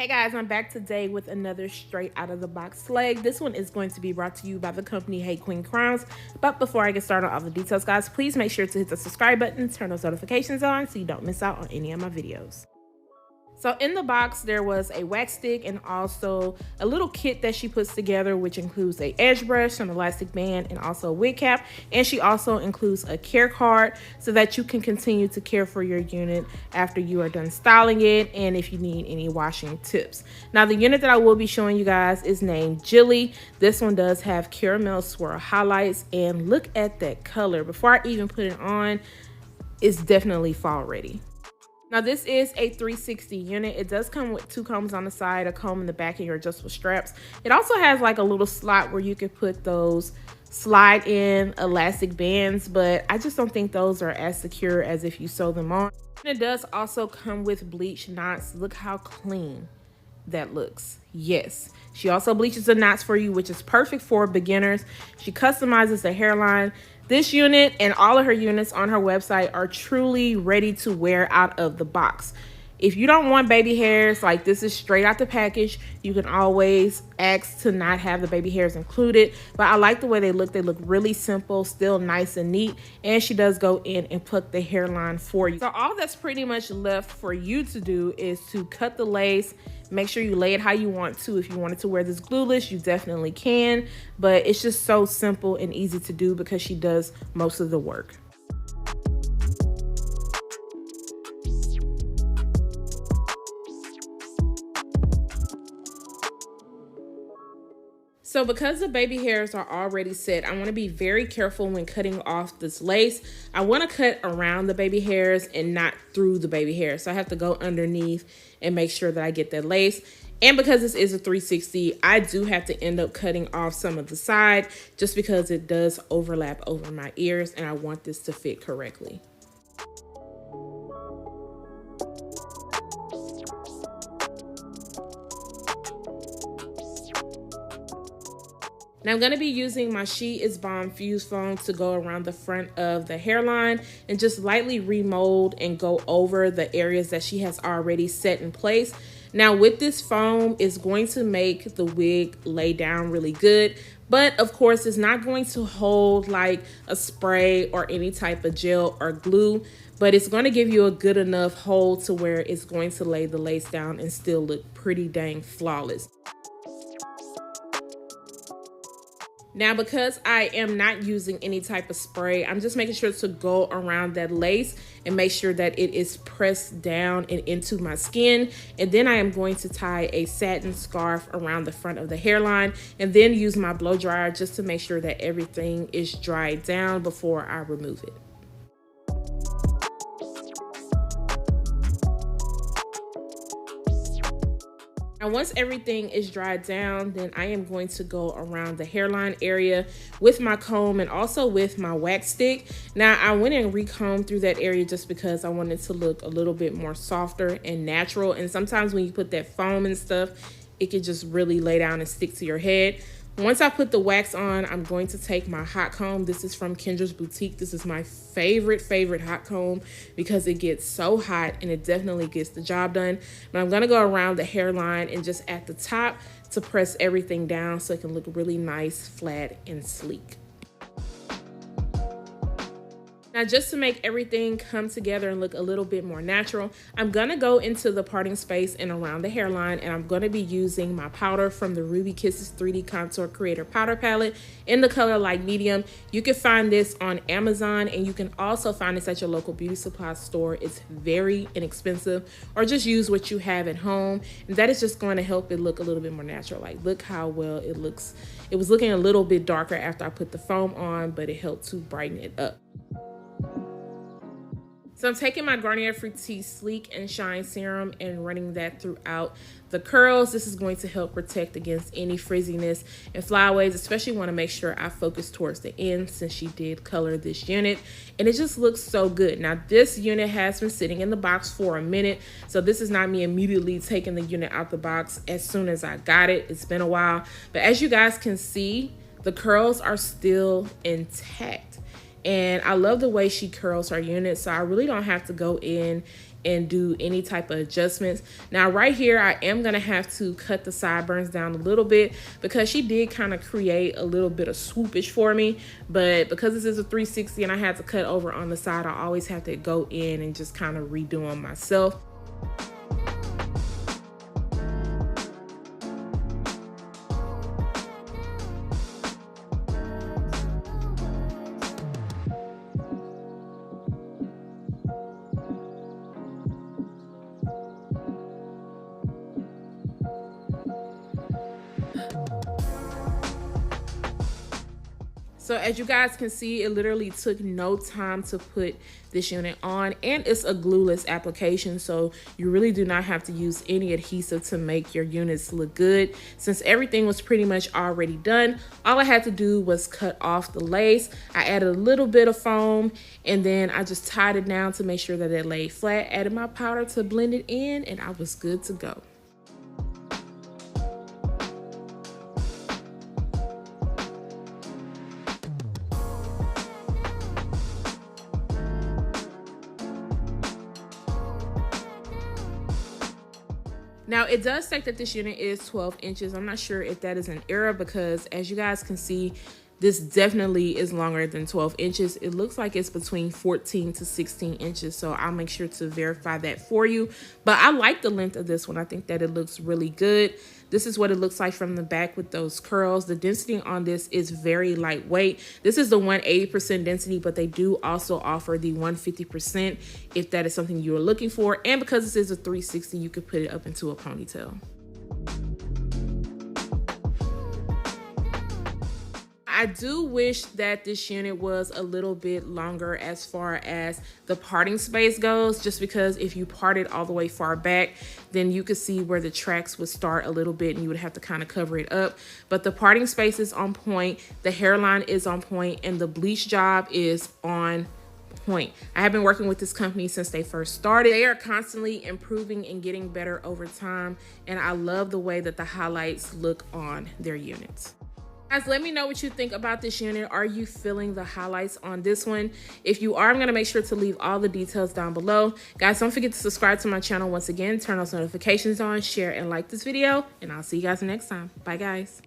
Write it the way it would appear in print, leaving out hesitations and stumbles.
Hey guys, I'm back today with another straight out of the box leg. This one is going to be brought to you by the company HayqueenCrowns. But before I get started on all the details, guys, please make sure to hit the subscribe button, turn those notifications on so you don't miss out on any of my videos. So in the box, there was a wax stick and also a little kit that she puts together, which includes a edge brush, an elastic band, and also a wig cap. And she also includes a care card so that you can continue to care for your unit after you are done styling it and if you need any washing tips. Now, the unit that I will be showing you guys is named Jilly. This one does have caramel swirl highlights, and look at that color. Before I even put it on, it's definitely fall ready. Now this is a 360 unit. It does come with two combs on the side, a comb in the back, and your adjustable straps. It also has like a little slot where you could put those slide in elastic bands, but I just don't think those are as secure as if you sew them on. And it does also come with bleach knots. Look how clean that looks. Yes, she also bleaches the knots for you, which is perfect for beginners. She customizes the hairline. This unit and all of her units on her website are truly ready to wear out of the box. If you don't want baby hairs, like this is straight out the package, you can always ask to not have the baby hairs included. But I like the way they look. They look really simple, still nice and neat. And she does go in and pluck the hairline for you. So all that's pretty much left for you to do is to cut the lace. Make sure you lay it how you want to. If you wanted to wear this glueless, you definitely can. But it's just so simple and easy to do because she does most of the work. So because the baby hairs are already set, I want to be very careful when cutting off this lace. I want to cut around the baby hairs and not through the baby hairs. So I have to go underneath and make sure that I get that lace. And because this is a 360, I do have to end up cutting off some of the side just because it does overlap over my ears and I want this to fit correctly. Now I'm going to be using my She Is Bomb Fuse foam to go around the front of the hairline and just lightly remold and go over the areas that she has already set in place. Now with this foam, it's going to make the wig lay down really good, but of course it's not going to hold like a spray or any type of gel or glue, but it's going to give you a good enough hold to where it's going to lay the lace down and still look pretty dang flawless. Now, because I am not using any type of spray, I'm just making sure to go around that lace and make sure that it is pressed down and into my skin. And then I am going to tie a satin scarf around the front of the hairline and then use my blow dryer just to make sure that everything is dried down before I remove it. Now, once everything is dried down, then I am going to go around the hairline area with my comb and also with my wax stick. Now, I went and recombed through that area just because I wanted to look a little bit more softer and natural. And sometimes when you put that foam and stuff, it can just really lay down and stick to your head. Once I put the wax on, I'm going to take my hot comb. This is from Kendra's Boutique. This is my favorite hot comb because it gets so hot and it definitely gets the job done. But I'm gonna go around the hairline and just at the top to press everything down so it can look really nice, flat, and sleek. Now, just to make everything come together and look a little bit more natural, I'm gonna go into the parting space and around the hairline, and I'm gonna be using my powder from the Ruby Kisses 3D Contour Creator Powder Palette in the color light medium. You can find this on Amazon, and you can also find this at your local beauty supply store. It's very inexpensive, or just use what you have at home, and that is just going to help it look a little bit more natural. Like, look how well it looks. It was looking a little bit darker after I put the foam on, but it helped to brighten it up. So I'm taking my Garnier Fructis Sleek and Shine Serum and running that throughout the curls. This is going to help protect against any frizziness and flyaways, especially want to make sure I focus towards the end since she did color this unit. And it just looks so good. Now, this unit has been sitting in the box for a minute, so this is not me immediately taking the unit out the box as soon as I got it. It's been a while. But as you guys can see, the curls are still intact. And I love the way she curls her unit, so I really don't have to go in and do any type of adjustments. Now right here, I am gonna have to cut the sideburns down a little bit because she did kind of create a little bit of swoopage for me, but because this is a 360 and I had to cut over on the side, I always have to go in and just kind of redo them myself. So as you guys can see, it literally took no time to put this unit on, and it's a glueless application, so you really do not have to use any adhesive to make your units look good. Since everything was pretty much already done, all I had to do was cut off the lace. I added a little bit of foam, and then I just tied it down to make sure that it laid flat, added my powder to blend it in, and I was good to go. Now it does say that this unit is 12 inches. I'm not sure if that is an error because as you guys can see, this definitely is longer than 12 inches. It looks like it's between 14 to 16 inches. So I'll make sure to verify that for you. But I like the length of this one. I think that it looks really good. This is what it looks like from the back with those curls. The density on this is very lightweight. This is the 180% density, but they do also offer the 150% if that is something you are looking for. And because this is a 360, you could put it up into a ponytail. I do wish that this unit was a little bit longer as far as the parting space goes, just because if you part it all the way far back, then you could see where the tracks would start a little bit and you would have to kind of cover it up. But the parting space is on point, the hairline is on point, and the bleach job is on point. I have been working with this company since they first started. They are constantly improving and getting better over time, and I love the way that the highlights look on their units. Guys, let me know what you think about this unit. Are you feeling the highlights on this one? If you are, I'm going to make sure to leave all the details down below. Guys, don't forget to subscribe to my channel once again, turn those notifications on, share and like this video, and I'll see you guys next time. Bye, guys.